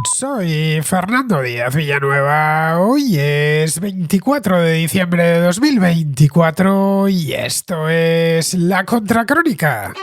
Soy Fernando Díaz Villanueva. Hoy es 24 de diciembre de 2024 y esto es La Contracrónica.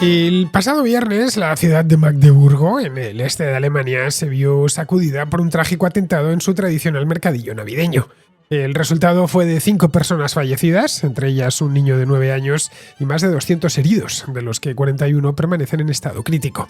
El pasado viernes, la ciudad de Magdeburgo, en el este de Alemania, se vio sacudida por un trágico atentado en su tradicional mercadillo navideño. El resultado fue de 5 personas fallecidas, entre ellas un niño de 9 años, y más de 200 heridos, de los que 41 permanecen en estado crítico.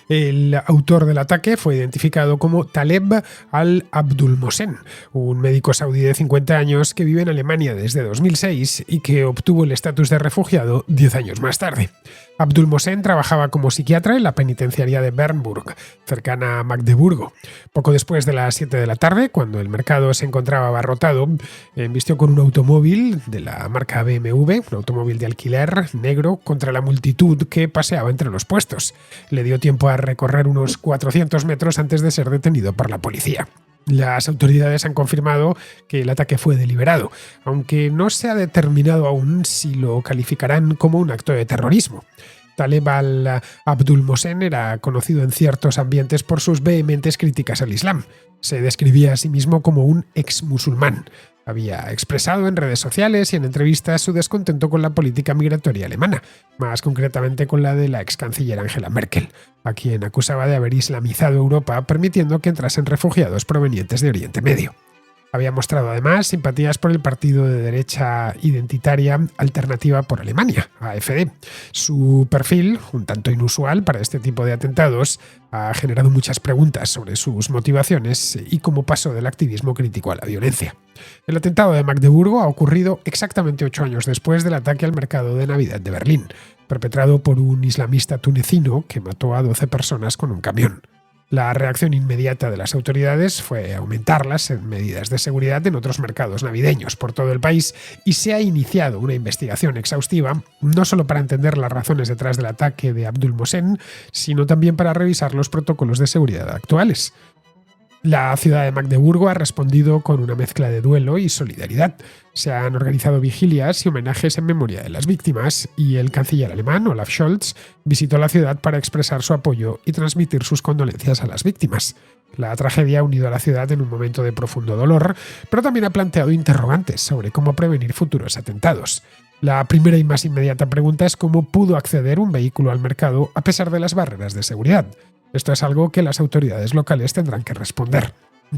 El autor del ataque fue identificado como Taleb al-Abdulmohsen, un médico saudí de 50 años que vive en Alemania desde 2006 y que obtuvo el estatus de refugiado 10 años más tarde. Abdulmohsen trabajaba como psiquiatra en la penitenciaría de Bernburg, cercana a Magdeburgo. Poco después de las 7 de la tarde, cuando el mercado se encontraba abarrotado, embistió con un automóvil de la marca BMW, un automóvil de alquiler negro, contra la multitud que paseaba entre los puestos. Le dio tiempo a recorrer unos 400 metros antes de ser detenido por la policía. Las autoridades han confirmado que el ataque fue deliberado, aunque no se ha determinado aún si lo calificarán como un acto de terrorismo. Taleb al-Abdulmohsen era conocido en ciertos ambientes por sus vehementes críticas al Islam. Se describía a sí mismo como un ex-musulmán. Había expresado en redes sociales y en entrevistas su descontento con la política migratoria alemana, más concretamente con la de la ex canciller Angela Merkel, a quien acusaba de haber islamizado Europa permitiendo que entrasen refugiados provenientes de Oriente Medio. Había mostrado además simpatías por el partido de derecha identitaria Alternativa por Alemania, AfD. Su perfil, un tanto inusual para este tipo de atentados, ha generado muchas preguntas sobre sus motivaciones y cómo pasó del activismo crítico a la violencia. El atentado de Magdeburgo ha ocurrido exactamente 8 años después del ataque al mercado de Navidad de Berlín, perpetrado por un islamista tunecino que mató a 12 personas con un camión. La reacción inmediata de las autoridades fue aumentar las medidas de seguridad en otros mercados navideños por todo el país y se ha iniciado una investigación exhaustiva, no solo para entender las razones detrás del ataque de Abdulmohsen, sino también para revisar los protocolos de seguridad actuales. La ciudad de Magdeburgo ha respondido con una mezcla de duelo y solidaridad. Se han organizado vigilias y homenajes en memoria de las víctimas y el canciller alemán, Olaf Scholz, visitó la ciudad para expresar su apoyo y transmitir sus condolencias a las víctimas. La tragedia ha unido a la ciudad en un momento de profundo dolor, pero también ha planteado interrogantes sobre cómo prevenir futuros atentados. La primera y más inmediata pregunta es cómo pudo acceder un vehículo al mercado a pesar de las barreras de seguridad. Esto es algo que las autoridades locales tendrán que responder.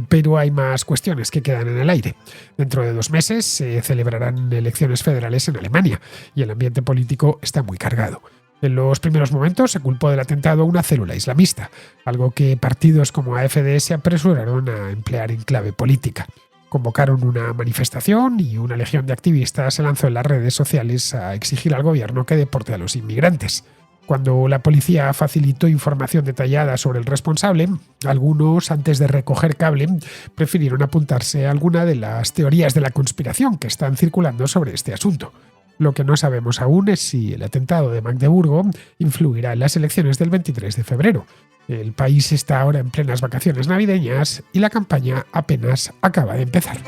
Pero hay más cuestiones que quedan en el aire. Dentro de 2 meses se celebrarán elecciones federales en Alemania y el ambiente político está muy cargado. En los primeros momentos se culpó del atentado a una célula islamista, algo que partidos como AfD se apresuraron a emplear en clave política. Convocaron una manifestación y una legión de activistas se lanzó en las redes sociales a exigir al gobierno que deporte a los inmigrantes. Cuando la policía facilitó información detallada sobre el responsable, algunos, antes de recoger cable, prefirieron apuntarse a alguna de las teorías de la conspiración que están circulando sobre este asunto. Lo que no sabemos aún es si el atentado de Magdeburgo influirá en las elecciones del 23 de febrero. El país está ahora en plenas vacaciones navideñas y la campaña apenas acaba de empezar.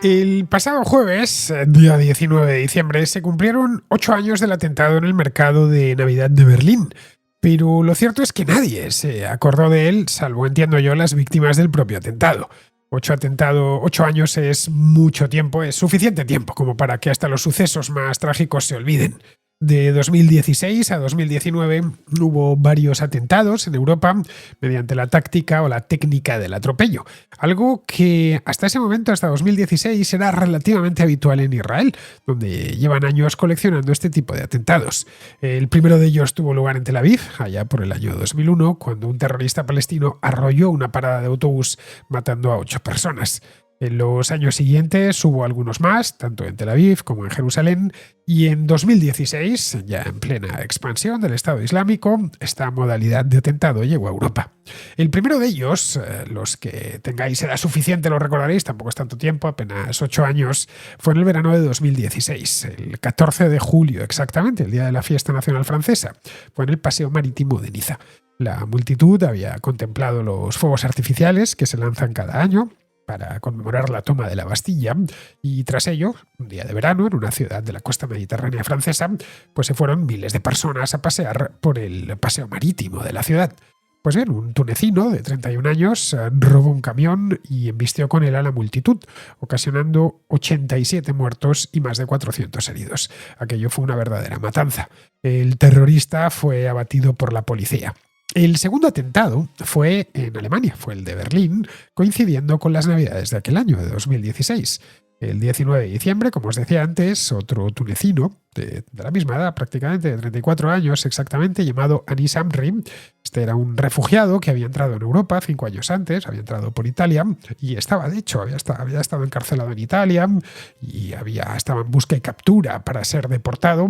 El pasado jueves, día 19 de diciembre, se cumplieron 8 años del atentado en el mercado de Navidad de Berlín. Pero lo cierto es que nadie se acordó de él, salvo, entiendo yo, las víctimas del propio atentado. 8 años es mucho tiempo, es suficiente tiempo como para que hasta los sucesos más trágicos se olviden. De 2016 a 2019 hubo varios atentados en Europa mediante la táctica o la técnica del atropello, algo que hasta ese momento, hasta 2016, era relativamente habitual en Israel, donde llevan años coleccionando este tipo de atentados. El primero de ellos tuvo lugar en Tel Aviv, allá por el año 2001, cuando un terrorista palestino arrolló una parada de autobús matando a 8 personas. En los años siguientes hubo algunos más, tanto en Tel Aviv como en Jerusalén, y en 2016, ya en plena expansión del Estado Islámico, esta modalidad de atentado llegó a Europa. El primero de ellos, los que tengáis edad suficiente lo recordaréis, tampoco es tanto tiempo, apenas 8 años, fue en el verano de 2016, el 14 de julio exactamente, el día de la fiesta nacional francesa. Fue en el Paseo Marítimo de Niza. La multitud había contemplado los fuegos artificiales que se lanzan cada año para conmemorar la toma de la Bastilla, y tras ello, un día de verano, en una ciudad de la costa mediterránea francesa, pues se fueron miles de personas a pasear por el paseo marítimo de la ciudad. Pues bien, un tunecino de 31 años robó un camión y embistió con él a la multitud, ocasionando 87 muertos y más de 400 heridos. Aquello fue una verdadera matanza. El terrorista fue abatido por la policía. El segundo atentado fue en Alemania, fue el de Berlín, coincidiendo con las Navidades de aquel año, de 2016. El 19 de diciembre, como os decía antes, otro tunecino, de la misma edad, prácticamente de 34 años exactamente, llamado Anis Amri. Este era un refugiado que había entrado en Europa 5 años antes, había entrado por Italia y estaba, de hecho, había estado encarcelado en Italia y estaba en busca y captura para ser deportado.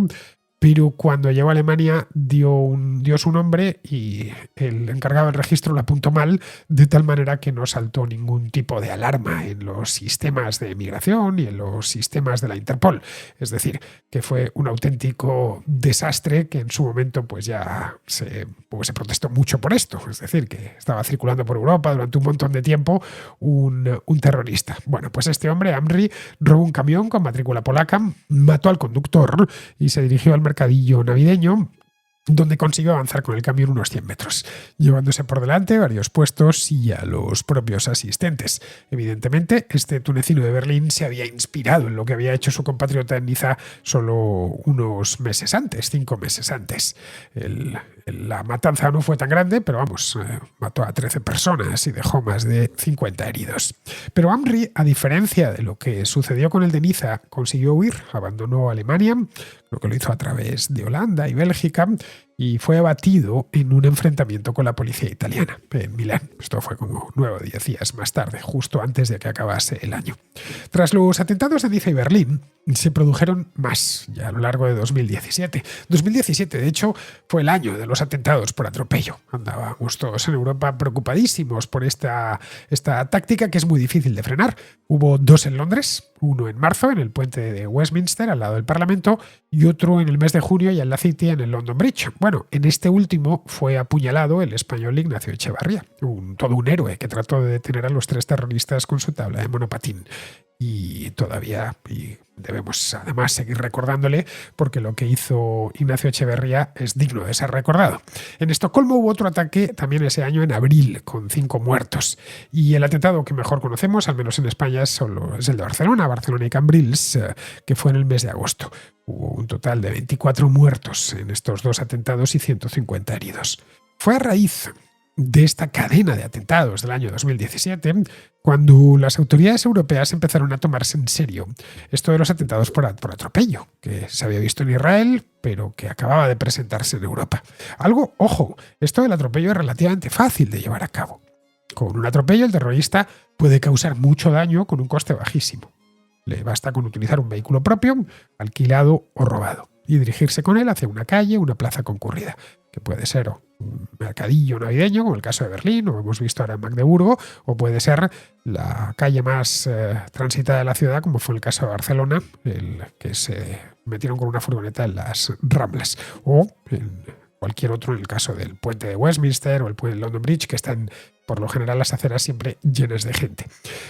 Pero cuando llegó a Alemania dio su nombre y el encargado del registro lo apuntó mal, de tal manera que no saltó ningún tipo de alarma en los sistemas de migración y en los sistemas de la Interpol. Es decir, que fue un auténtico desastre que en su momento pues ya se protestó mucho por esto. Es decir, que estaba circulando por Europa durante un montón de tiempo un terrorista. Bueno, pues este hombre, Amri, robó un camión con matrícula polaca, mató al conductor y se dirigió al mercadillo navideño, donde consiguió avanzar con el camión unos 100 metros, llevándose por delante varios puestos y a los propios asistentes. Evidentemente, este tunecino de Berlín se había inspirado en lo que había hecho su compatriota en Niza solo unos meses antes, 5 meses antes. La matanza no fue tan grande, pero vamos, mató a 13 personas y dejó más de 50 heridos. Pero Amri, a diferencia de lo que sucedió con el de Niza, consiguió huir, abandonó Alemania, lo que lo hizo a través de Holanda y Bélgica, y fue abatido en un enfrentamiento con la policía italiana en Milán. Esto fue como 9 o 10 días más tarde, justo antes de que acabase el año. Tras los atentados de Niza y Berlín, se produjeron más ya a lo largo de 2017. 2017, de hecho, fue el año de los atentados por atropello. Andábamos todos en Europa preocupadísimos por esta táctica que es muy difícil de frenar. Hubo 2 en Londres, uno en marzo en el puente de Westminster al lado del Parlamento y otro en el mes de junio y en la City en el London Bridge. Bueno, en este último fue apuñalado el español Ignacio Echevarría, todo un héroe que trató de detener a los 3 terroristas con su tabla de monopatín. Y debemos además seguir recordándole porque lo que hizo Ignacio Echeverría es digno de ser recordado. En Estocolmo hubo otro ataque también ese año en abril con 5 muertos y el atentado que mejor conocemos, al menos en España, es el de Barcelona y Cambrils, que fue en el mes de agosto. Hubo un total de 24 muertos en estos 2 atentados y 150 heridos. Fue a raíz de esta cadena de atentados del año 2017 cuando las autoridades europeas empezaron a tomarse en serio esto de los atentados por atropello, que se había visto en Israel, pero que acababa de presentarse en Europa. Algo, ojo, esto del atropello es relativamente fácil de llevar a cabo. Con un atropello el terrorista puede causar mucho daño con un coste bajísimo. Le basta con utilizar un vehículo propio, alquilado o robado, y dirigirse con él hacia una calle, una plaza concurrida, que puede ser un mercadillo navideño, como el caso de Berlín, o hemos visto ahora en Magdeburgo, o puede ser la calle más transitada de la ciudad, como fue el caso de Barcelona, el que se metieron con una furgoneta en las Ramblas, o en cualquier otro, en el caso del puente de Westminster o el puente de London Bridge, que están por lo general las aceras siempre llenas de gente.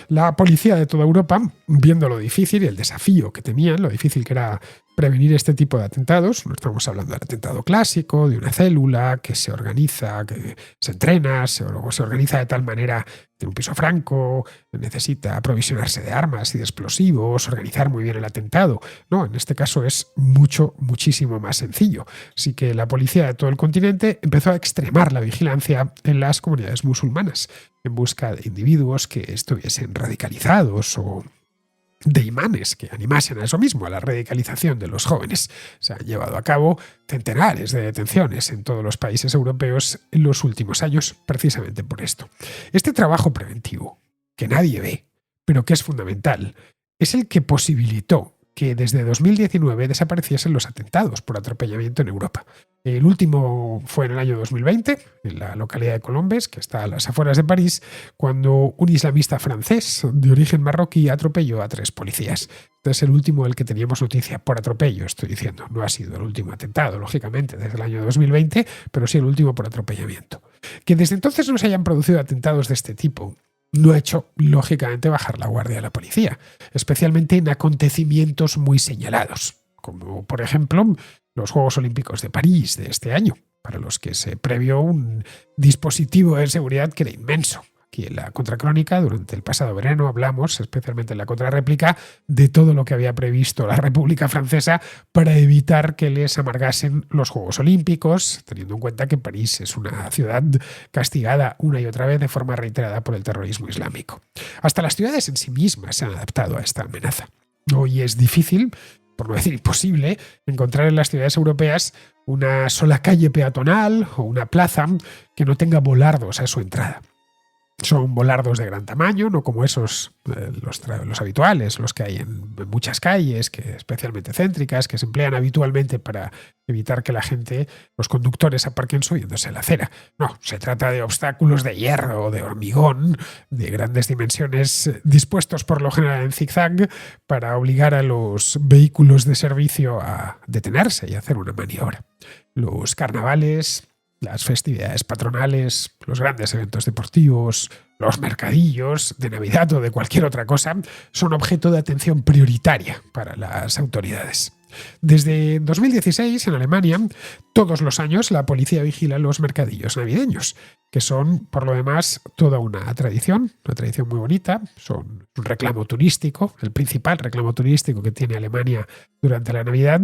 La policía de toda Europa, viendo lo difícil y el desafío que tenían, lo difícil que era prevenir este tipo de atentados, no estamos hablando del atentado clásico, de una célula que se organiza, que se entrena, se organiza de tal manera, tiene un piso franco, necesita aprovisionarse de armas y de explosivos, organizar muy bien el atentado. No, en este caso es muchísimo más sencillo. Así que la policía de todo el continente empezó a extremar la vigilancia en las comunidades musulmanas en busca de individuos que estuviesen radicalizados o de imanes que animasen a eso mismo, a la radicalización de los jóvenes. Se han llevado a cabo centenares de detenciones en todos los países europeos en los últimos años, precisamente por esto. Este trabajo preventivo, que nadie ve, pero que es fundamental. Es el que posibilitó que desde 2019 desapareciesen los atentados por atropellamiento en Europa. El último fue en el año 2020, en la localidad de Colombes, que está a las afueras de París, cuando un islamista francés de origen marroquí atropelló a 3 policías. Este es el último del que teníamos noticia, por atropello, estoy diciendo. No ha sido el último atentado, lógicamente, desde el año 2020, pero sí el último por atropellamiento. Que desde entonces no se hayan producido atentados de este tipo no ha hecho, lógicamente, bajar la guardia a la policía, especialmente en acontecimientos muy señalados, como por ejemplo los Juegos Olímpicos de París de este año, para los que se previó un dispositivo de seguridad que era inmenso. Aquí en la Contracrónica, durante el pasado verano, hablamos, especialmente en la contrarréplica, de todo lo que había previsto la República Francesa para evitar que les amargasen los Juegos Olímpicos, teniendo en cuenta que París es una ciudad castigada una y otra vez de forma reiterada por el terrorismo islámico. Hasta las ciudades en sí mismas se han adaptado a esta amenaza. Hoy es difícil, por no decir imposible, encontrar en las ciudades europeas una sola calle peatonal o una plaza que no tenga volardos a su entrada. Son volardos de gran tamaño, no como esos, los habituales, los que hay en muchas calles, que especialmente céntricas, que se emplean habitualmente para evitar que la gente, los conductores, aparquen subiéndose a la acera. No, se trata de obstáculos de hierro o de hormigón, de grandes dimensiones, dispuestos por lo general en zigzag para obligar a los vehículos de servicio a detenerse y hacer una maniobra. Los carnavales, las festividades patronales, los grandes eventos deportivos, los mercadillos de Navidad o de cualquier otra cosa son objeto de atención prioritaria para las autoridades. Desde 2016, en Alemania, todos los años la policía vigila los mercadillos navideños, que son, por lo demás, toda una tradición muy bonita. Son un reclamo turístico, el principal reclamo turístico que tiene Alemania durante la Navidad,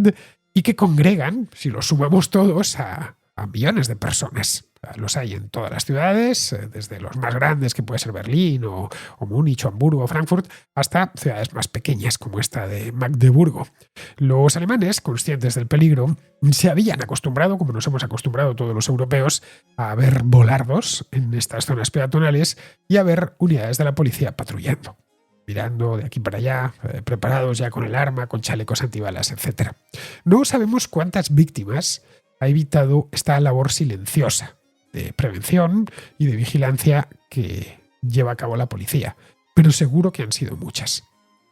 y que congregan, si los sumamos todos, a millones de personas. Los hay en todas las ciudades, desde los más grandes, que puede ser Berlín o Múnich o Hamburgo o Frankfurt, hasta ciudades más pequeñas como esta de Magdeburgo. Los alemanes, conscientes del peligro, se habían acostumbrado, como nos hemos acostumbrado todos los europeos, a ver volardos en estas zonas peatonales y a ver unidades de la policía patrullando, mirando de aquí para allá, preparados ya con el arma, con chalecos antibalas, etc. No sabemos cuántas víctimas ha evitado esta labor silenciosa de prevención y de vigilancia que lleva a cabo la policía, pero seguro que han sido muchas.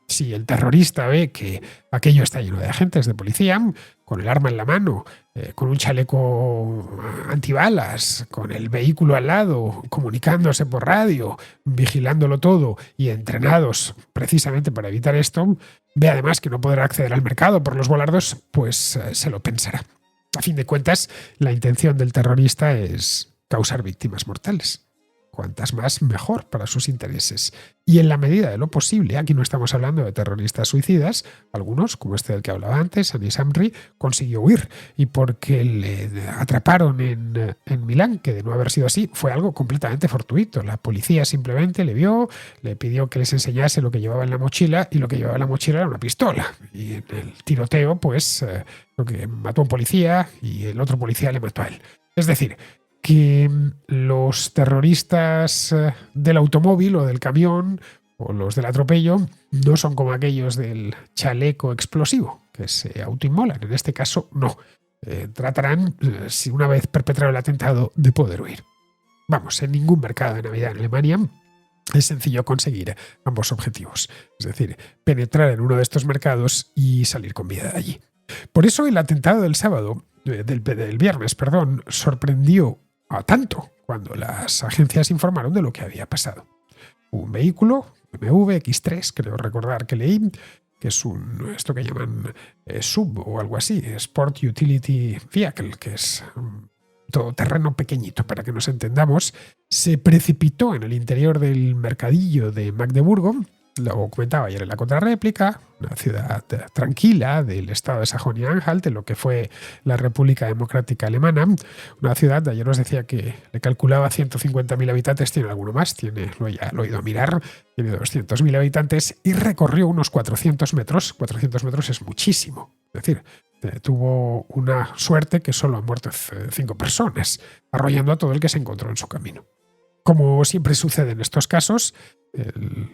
Si el terrorista ve que aquello está lleno de agentes de policía, con el arma en la mano, con un chaleco antibalas, con el vehículo al lado, comunicándose por radio, vigilándolo todo y entrenados precisamente para evitar esto, ve además que no podrá acceder al mercado por los volardos, pues se lo pensará. A fin de cuentas, la intención del terrorista es causar víctimas mortales. Cuantas más, mejor para sus intereses. Y en la medida de lo posible, aquí no estamos hablando de terroristas suicidas, algunos, como este del que hablaba antes, Anis Amri, consiguió huir. Y porque le atraparon en Milán, que de no haber sido así, fue algo completamente fortuito. La policía simplemente le vio, le pidió que les enseñase lo que llevaba en la mochila, y lo que llevaba en la mochila era una pistola. Y en el tiroteo, pues, lo que mató a un policía y el otro policía le mató a él. Es decir, que los terroristas del automóvil o del camión o los del atropello no son como aquellos del chaleco explosivo, que se autoinmolan. En este caso, no. Tratarán, si una vez perpetrado el atentado, de poder huir. Vamos, en ningún mercado de Navidad en Alemania es sencillo conseguir ambos objetivos. Es decir, penetrar en uno de estos mercados y salir con vida de allí. Por eso el atentado del viernes, sorprendió a tanto cuando las agencias informaron de lo que había pasado. Un vehículo, BMW X3, creo recordar que leí, que es esto que llaman SUV o algo así, Sport Utility Vehicle, que es un todoterreno pequeñito, para que nos entendamos, se precipitó en el interior del mercadillo de Magdeburgo. Lo comentaba ayer en la contrarréplica, una ciudad tranquila del estado de Sajonia-Anhalt, en lo que fue la República Democrática Alemana. Una ciudad, ayer os decía que le calculaba 150.000 habitantes, tiene alguno más, lo he ido a mirar, tiene 200.000 habitantes y recorrió unos 400 metros. 400 metros es muchísimo. Es decir, tuvo una suerte que solo han muerto 5 personas, arrollando a todo el que se encontró en su camino. Como siempre sucede en estos casos,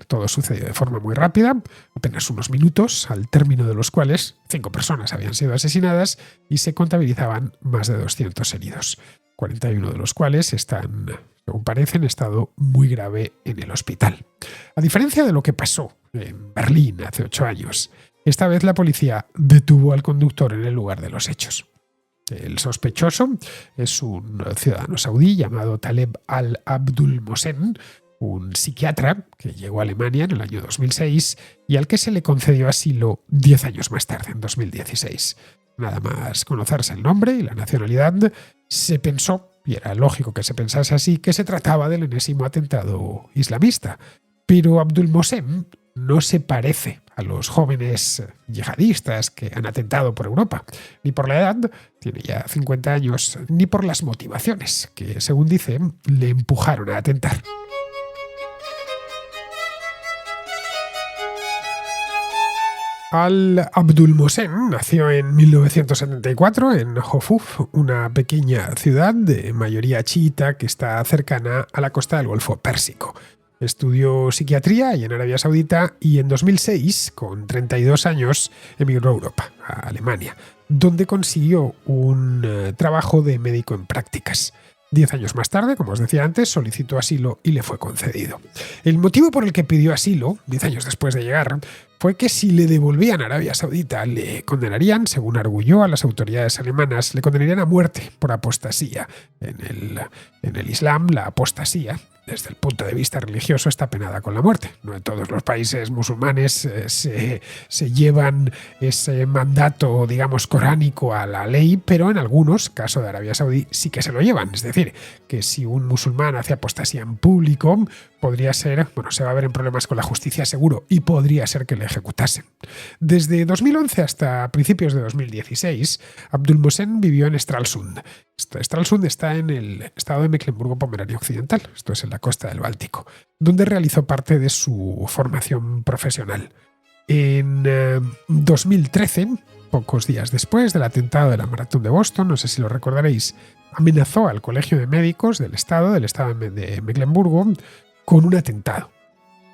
todo sucedió de forma muy rápida, apenas unos minutos, al término de los cuales 5 personas habían sido asesinadas y se contabilizaban más de 200 heridos, 41 de los cuales están, según parece, en estado muy grave en el hospital. A diferencia de lo que pasó en Berlín hace 8 años, esta vez la policía detuvo al conductor en el lugar de los hechos. El sospechoso es un ciudadano saudí llamado Taleb al-Abdul Mohsen, un psiquiatra que llegó a Alemania en el año 2006 y al que se le concedió asilo 10 años más tarde, en 2016. Nada más conocerse el nombre y la nacionalidad, se pensó, y era lógico que se pensase así, que se trataba del enésimo atentado islamista. Pero Abdul Mohsen no se parece a los jóvenes yihadistas que han atentado por Europa, ni por la edad, tiene ya 50 años, ni por las motivaciones que, según dice, le empujaron a atentar. Al-Abdul Mohsen nació en 1974 en Hofuf, una pequeña ciudad de mayoría chiita que está cercana a la costa del Golfo Pérsico. Estudió psiquiatría y en Arabia Saudita y en 2006, con 32 años, emigró a Europa, a Alemania, donde consiguió un trabajo de médico en prácticas. 10 años más tarde, como os decía antes, solicitó asilo y le fue concedido. El motivo por el que pidió asilo, 10 años después de llegar, fue que si le devolvían a Arabia Saudita le condenarían, según arguyó a las autoridades alemanas, le condenarían a muerte por apostasía. En el Islam, la apostasía, desde el punto de vista religioso, está penada con la muerte. No en todos los países musulmanes se llevan ese mandato, digamos, coránico a la ley, pero en algunos, caso de Arabia Saudí, sí que se lo llevan. Es decir, que si un musulmán hace apostasía en público, podría ser, se va a ver en problemas con la justicia seguro y podría ser que le ejecutasen. Desde 2011 hasta principios de 2016, Abdul Mohsen vivió en Stralsund. Stralsund está en el estado de Mecklemburgo-Pomerania Occidental, esto es en la costa del Báltico, donde realizó parte de su formación profesional. En 2013, pocos días después del atentado de la Maratón de Boston, no sé si lo recordaréis, amenazó al Colegio de Médicos del estado de Mecklemburgo, con un atentado.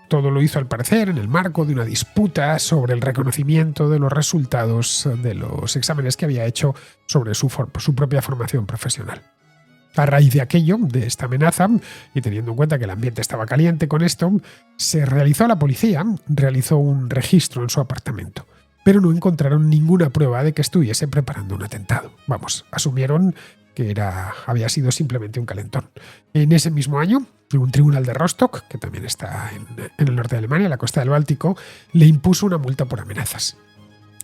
Todo lo hizo, al parecer, en el marco de una disputa sobre el reconocimiento de los resultados de los exámenes que había hecho sobre su propia formación profesional. A raíz de aquello, de esta amenaza, y teniendo en cuenta que el ambiente estaba caliente con esto, la policía realizó un registro en su apartamento, pero no encontraron ninguna prueba de que estuviese preparando un atentado. Asumieron que había sido simplemente un calentón. En ese mismo año, un tribunal de Rostock, que también está en el norte de Alemania, en la costa del Báltico, le impuso una multa por amenazas.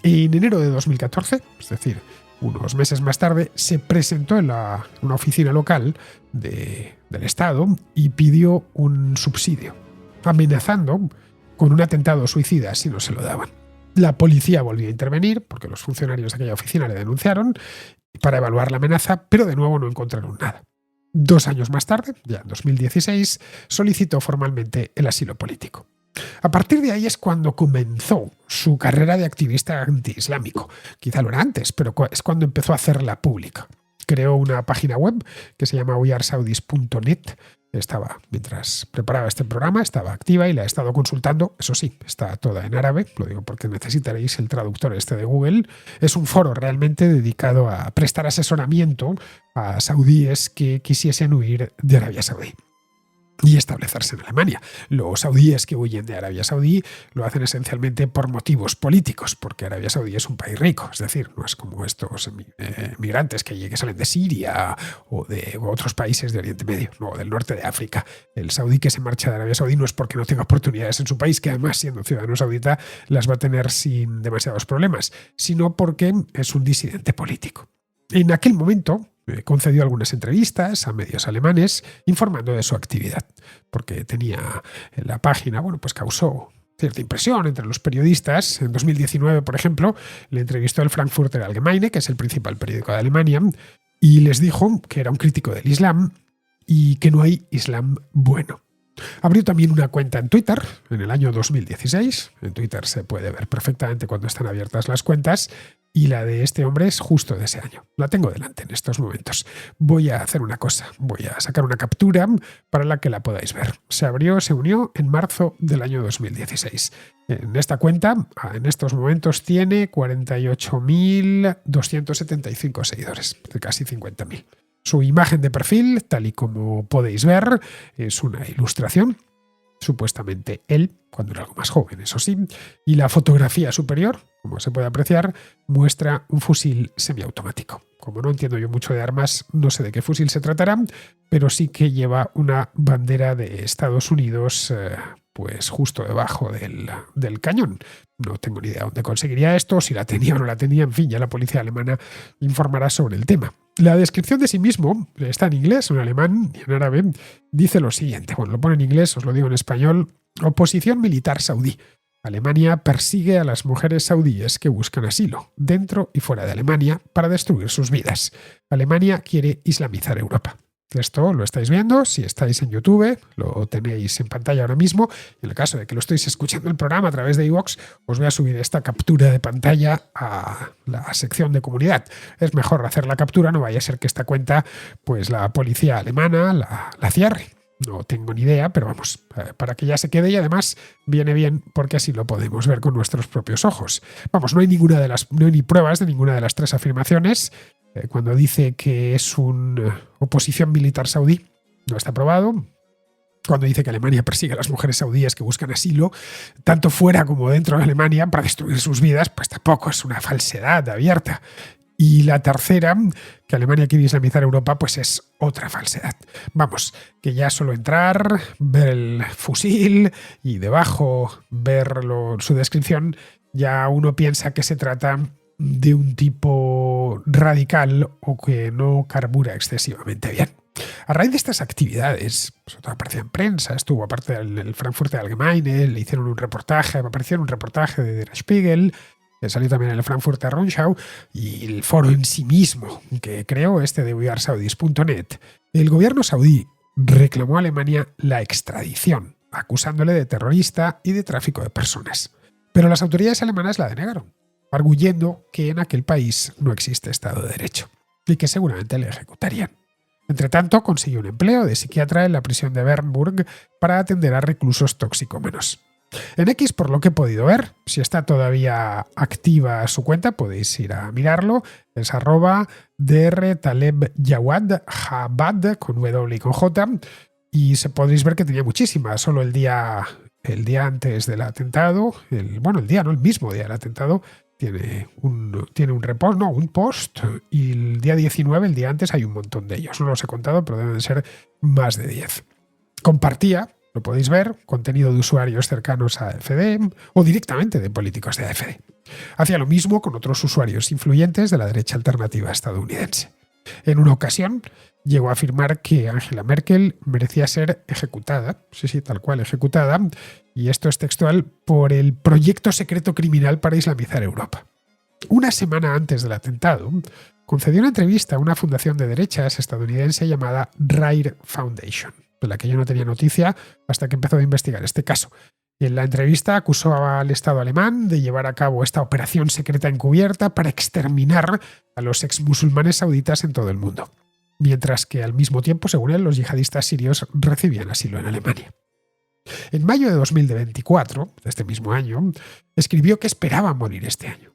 En enero de 2014, es decir, unos meses más tarde, se presentó en una oficina local del Estado y pidió un subsidio, amenazando con un atentado suicida si no se lo daban. La policía volvió a intervenir, porque los funcionarios de aquella oficina le denunciaron, para evaluar la amenaza, pero de nuevo no encontraron nada. 2 años más tarde, ya en 2016, solicitó formalmente el asilo político. A partir de ahí es cuando comenzó su carrera de activista antiislámico. Quizá lo era antes, pero es cuando empezó a hacerla pública. Creó una página web que se llama wearesaudis.net. Mientras preparaba este programa, estaba activa y la he estado consultando. Eso sí, está toda en árabe, lo digo porque necesitaréis el traductor de Google. Es un foro realmente dedicado a prestar asesoramiento a saudíes que quisiesen huir de Arabia Saudí y establecerse en Alemania. Los saudíes que huyen de Arabia Saudí lo hacen esencialmente por motivos políticos, porque Arabia Saudí es un país rico, es decir, no es como estos migrantes que salen de Siria o de otros países de Oriente Medio, no, del norte de África. El saudí que se marcha de Arabia Saudí no es porque no tenga oportunidades en su país, que además, siendo ciudadano saudita, las va a tener sin demasiados problemas, sino porque es un disidente político. En aquel momento concedió algunas entrevistas a medios alemanes informando de su actividad, porque tenía en la página, causó cierta impresión entre los periodistas. En 2019, por ejemplo, le entrevistó el Frankfurter Allgemeine, que es el principal periódico de Alemania, y les dijo que era un crítico del Islam y que no hay Islam bueno. Abrió también una cuenta en Twitter en el año 2016. En Twitter se puede ver perfectamente cuando están abiertas las cuentas y la de este hombre es justo de ese año. La tengo delante en estos momentos. Voy a hacer una cosa. Voy a sacar una captura para la que la podáis ver. Se unió en marzo del año 2016. En esta cuenta, en estos momentos, tiene 48.275 seguidores, de casi 50.000. Su imagen de perfil, tal y como podéis ver, es una ilustración, supuestamente él, cuando era algo más joven, eso sí, y la fotografía superior, como se puede apreciar, muestra un fusil semiautomático. Como no entiendo yo mucho de armas, no sé de qué fusil se tratará, pero sí que lleva una bandera de Estados Unidos pues justo debajo del cañón. No tengo ni idea dónde conseguiría esto, si la tenía o no la tenía, en fin, ya la policía alemana informará sobre el tema. La descripción de sí mismo está en inglés, en alemán y en árabe. Dice lo siguiente, bueno, lo pone en inglés, os lo digo en español. Oposición militar saudí. Alemania persigue a las mujeres saudíes que buscan asilo, dentro y fuera de Alemania, para destruir sus vidas. Alemania quiere islamizar Europa. Esto lo estáis viendo, si estáis en YouTube, lo tenéis en pantalla ahora mismo. En el caso de que lo estéis escuchando el programa a través de iVoox, os voy a subir esta captura de pantalla a la sección de comunidad. Es mejor hacer la captura, no vaya a ser que esta cuenta, pues la policía alemana la cierre. No tengo ni idea, pero vamos, para que ya se quede y además viene bien porque así lo podemos ver con nuestros propios ojos. Vamos, no hay ni pruebas de ninguna de las tres afirmaciones. Cuando dice que es una oposición militar saudí, no está probado. Cuando dice que Alemania persigue a las mujeres saudíes que buscan asilo, tanto fuera como dentro de Alemania, para destruir sus vidas, pues tampoco es una falsedad abierta. Y la tercera, que Alemania quiere islamizar Europa, pues es otra falsedad. Vamos, que ya solo entrar, ver el fusil y debajo ver su descripción, ya uno piensa que se trata de un tipo radical o que no carbura excesivamente bien. A raíz de estas actividades, pues apareció en prensa, estuvo aparte del Frankfurter Allgemeine, le hicieron un reportaje, apareció en un reportaje de Der Spiegel, que salió también en el Frankfurter Rundschau, y el foro en sí mismo que creó de wearesaudis.net. El gobierno saudí reclamó a Alemania la extradición, acusándole de terrorista y de tráfico de personas. Pero las autoridades alemanas la denegaron, arguyendo que en aquel país no existe Estado de Derecho y que seguramente le ejecutarían. Entre tanto, consiguió un empleo de psiquiatra en la prisión de Bernburg para atender a reclusos toxicómanos. En X, por lo que he podido ver, si está todavía activa su cuenta, podéis ir a mirarlo, es @drtalebyawad, Jabad, con W y con J, y podréis ver que tenía muchísimas. Solo el día antes del atentado, el mismo día del atentado, tiene un repost, no, un post, y el día 19, el día antes, hay un montón de ellos. No los he contado, pero deben ser más de 10. Compartía, lo podéis ver, contenido de usuarios cercanos a AfD o directamente de políticos de AfD. Hacía lo mismo con otros usuarios influyentes de la derecha alternativa estadounidense. En una ocasión llegó a afirmar que Angela Merkel merecía ser ejecutada, sí, tal cual, ejecutada, y esto es textual, por el proyecto secreto criminal para islamizar Europa. Una semana antes del atentado, concedió una entrevista a una fundación de derechas estadounidense llamada Rare Foundation, de la que yo no tenía noticia hasta que empezó a investigar este caso. Y en la entrevista acusó al Estado alemán de llevar a cabo esta operación secreta encubierta para exterminar a los exmusulmanes sauditas en todo el mundo, mientras que al mismo tiempo, según él, los yihadistas sirios recibían asilo en Alemania. En mayo de 2024, de este mismo año, escribió que esperaba morir este año.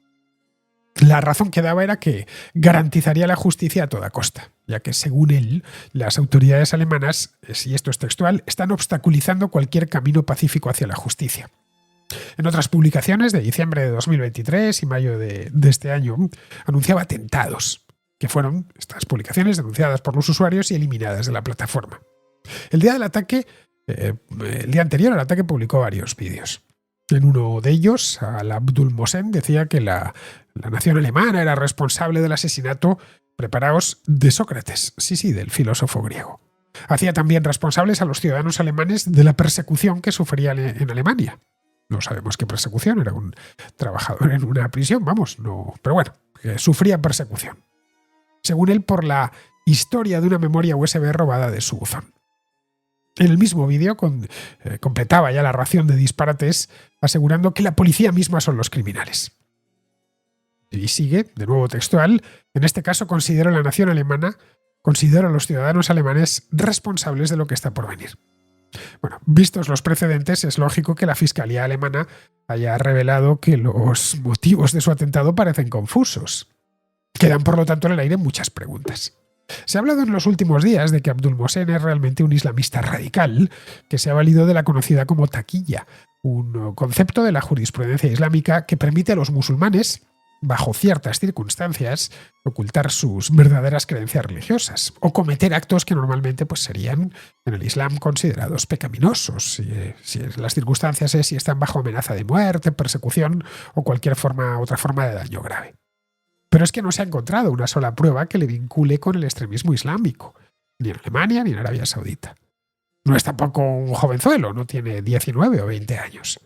La razón que daba era que garantizaría la justicia a toda costa, ya que, según él, las autoridades alemanas, y esto es textual, están obstaculizando cualquier camino pacífico hacia la justicia. En otras publicaciones de diciembre de 2023 y mayo de este año, anunciaba atentados, que fueron estas publicaciones denunciadas por los usuarios y eliminadas de la plataforma. El día anterior al ataque publicó varios vídeos. En uno de ellos, Abdul Mohsen decía que la nación alemana era responsable del asesinato, preparaos, de Sócrates, sí, del filósofo griego. Hacía también responsables a los ciudadanos alemanes de la persecución que sufrían en Alemania. No sabemos qué persecución, era un trabajador en una prisión, pero bueno, sufría persecución. Según él, por la historia de una memoria USB robada de su buzón. En el mismo vídeo completaba ya la ración de disparates asegurando que la policía misma son los criminales. Y sigue, de nuevo textual, en este caso considero a los ciudadanos alemanes responsables de lo que está por venir. Bueno, vistos los precedentes, es lógico que la Fiscalía alemana haya revelado que los motivos de su atentado parecen confusos. Quedan, por lo tanto, en el aire muchas preguntas. Se ha hablado en los últimos días de que Abdul Mohsen es realmente un islamista radical que se ha valido de la conocida como taquilla, un concepto de la jurisprudencia islámica que permite a los musulmanes, bajo ciertas circunstancias, ocultar sus verdaderas creencias religiosas o cometer actos que normalmente serían en el Islam considerados pecaminosos, si las circunstancias es si están bajo amenaza de muerte, persecución o cualquier otra forma de daño grave. Pero es que no se ha encontrado una sola prueba que le vincule con el extremismo islámico, ni en Alemania ni en Arabia Saudita. No es tampoco un jovenzuelo, no tiene 19 o 20 años.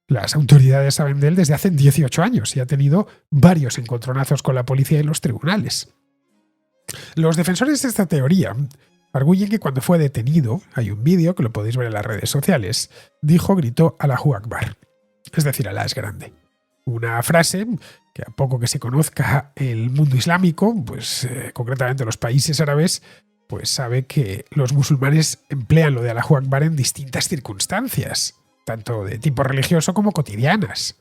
Las autoridades saben de él desde hace 18 años y ha tenido varios encontronazos con la policía y los tribunales. Los defensores de esta teoría arguyen que cuando fue detenido, hay un vídeo que lo podéis ver en las redes sociales, gritó Allahu Akbar, es decir, Alá es grande. Una frase que a poco que se conozca el mundo islámico, concretamente los países árabes, sabe que los musulmanes emplean lo de Allahu Akbar en distintas circunstancias, tanto de tipo religioso como cotidianas.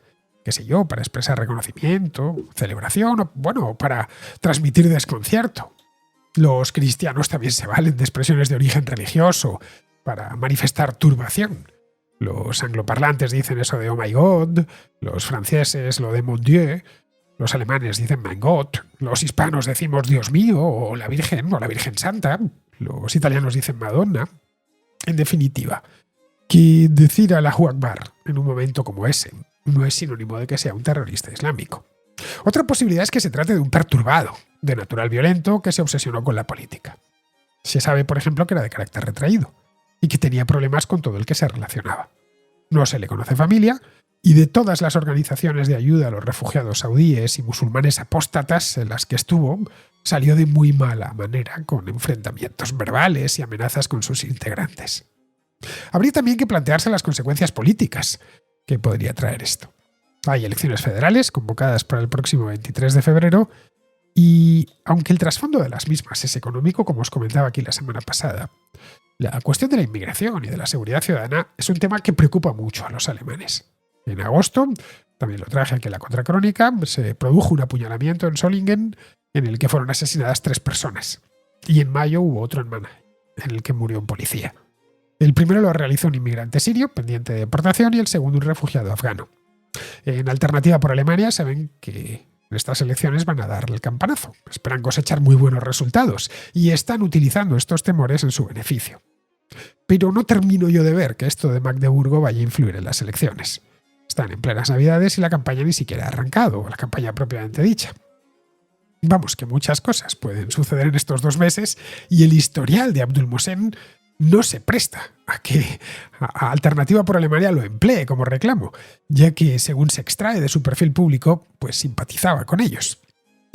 Para expresar reconocimiento, celebración o para transmitir desconcierto. Los cristianos también se valen de expresiones de origen religioso para manifestar turbación. Los angloparlantes dicen eso de oh my God, los franceses lo de mon Dieu, los alemanes dicen mein Gott, los hispanos decimos Dios mío o la Virgen Santa, los italianos dicen Madonna. En definitiva, que decir Allahu Akbar en un momento como ese no es sinónimo de que sea un terrorista islámico. Otra posibilidad es que se trate de un perturbado, de natural violento, que se obsesionó con la política. Se sabe, por ejemplo, que era de carácter retraído y que tenía problemas con todo el que se relacionaba. No se le conoce familia y de todas las organizaciones de ayuda a los refugiados saudíes y musulmanes apóstatas en las que estuvo, salió de muy mala manera, con enfrentamientos verbales y amenazas con sus integrantes. Habría también que plantearse las consecuencias políticas que podría traer esto. Hay elecciones federales convocadas para el próximo 23 de febrero y, aunque el trasfondo de las mismas es económico, como os comentaba aquí la semana pasada, la cuestión de la inmigración y de la seguridad ciudadana es un tema que preocupa mucho a los alemanes. En agosto, también lo traje aquí en la contracrónica, se produjo un apuñalamiento en Solingen en el que fueron asesinadas 3 personas. Y en mayo hubo otro en Mannheim, en el que murió un policía. El primero lo realizó un inmigrante sirio, pendiente de deportación, y el segundo un refugiado afgano. En Alternativa por Alemania saben que en estas elecciones van a darle el campanazo. Esperan cosechar muy buenos resultados y están utilizando estos temores en su beneficio. Pero no termino yo de ver que esto de Magdeburgo vaya a influir en las elecciones. Están en plenas Navidades y la campaña ni siquiera ha arrancado, la campaña propiamente dicha. Vamos, que muchas cosas pueden suceder en estos 2 meses y el historial de Abdul Mohsen no se presta a que a Alternativa por Alemania lo emplee como reclamo, ya que, según se extrae de su perfil público, simpatizaba con ellos.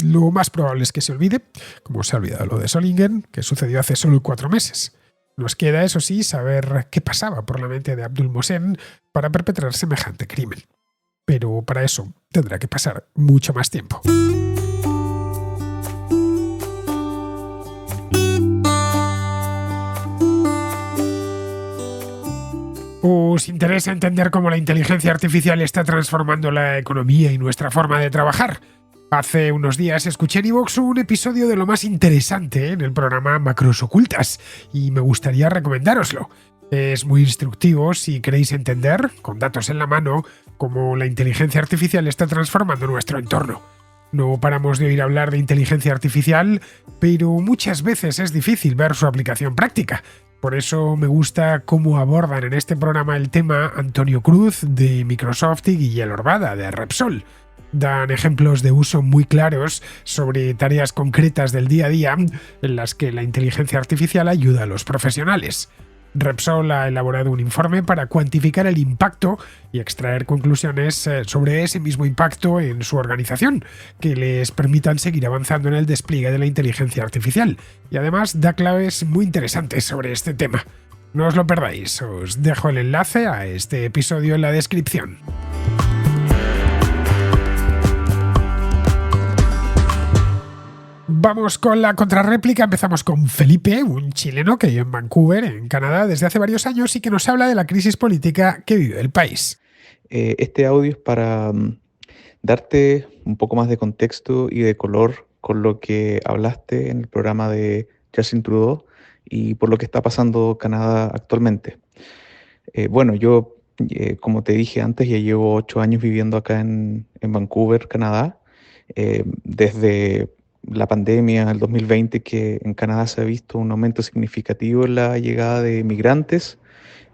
Lo más probable es que se olvide, como se ha olvidado lo de Solingen, que sucedió hace solo 4 meses. Nos queda, eso sí, saber qué pasaba por la mente de Abdul Mohsen para perpetrar semejante crimen. Pero para eso tendrá que pasar mucho más tiempo. ¿Os interesa entender cómo la inteligencia artificial está transformando la economía y nuestra forma de trabajar? Hace unos días escuché en iVoox un episodio de lo más interesante en el programa Macros Ocultas y me gustaría recomendároslo. Es muy instructivo si queréis entender, con datos en la mano, cómo la inteligencia artificial está transformando nuestro entorno. No paramos de oír hablar de inteligencia artificial, pero muchas veces es difícil ver su aplicación práctica. Por eso me gusta cómo abordan en este programa el tema Antonio Cruz de Microsoft y Guillermo Orbada de Repsol. Dan ejemplos de uso muy claros sobre tareas concretas del día a día en las que la inteligencia artificial ayuda a los profesionales. Repsol ha elaborado un informe para cuantificar el impacto y extraer conclusiones sobre ese mismo impacto en su organización, que les permitan seguir avanzando en el despliegue de la inteligencia artificial. Y además da claves muy interesantes sobre este tema. No os lo perdáis, os dejo el enlace a este episodio en la descripción. Vamos con la contrarréplica. Empezamos con Felipe, un chileno que vive en Vancouver, en Canadá, desde hace varios años y que nos habla de la crisis política que vive el país. Este audio es para darte un poco más de contexto y de color con lo que hablaste en el programa de Justin Trudeau y por lo que está pasando Canadá actualmente. Bueno, yo, como te dije antes, ya llevo 8 años viviendo acá en Vancouver, Canadá. Desde la pandemia del 2020, que en Canadá se ha visto un aumento significativo en la llegada de migrantes,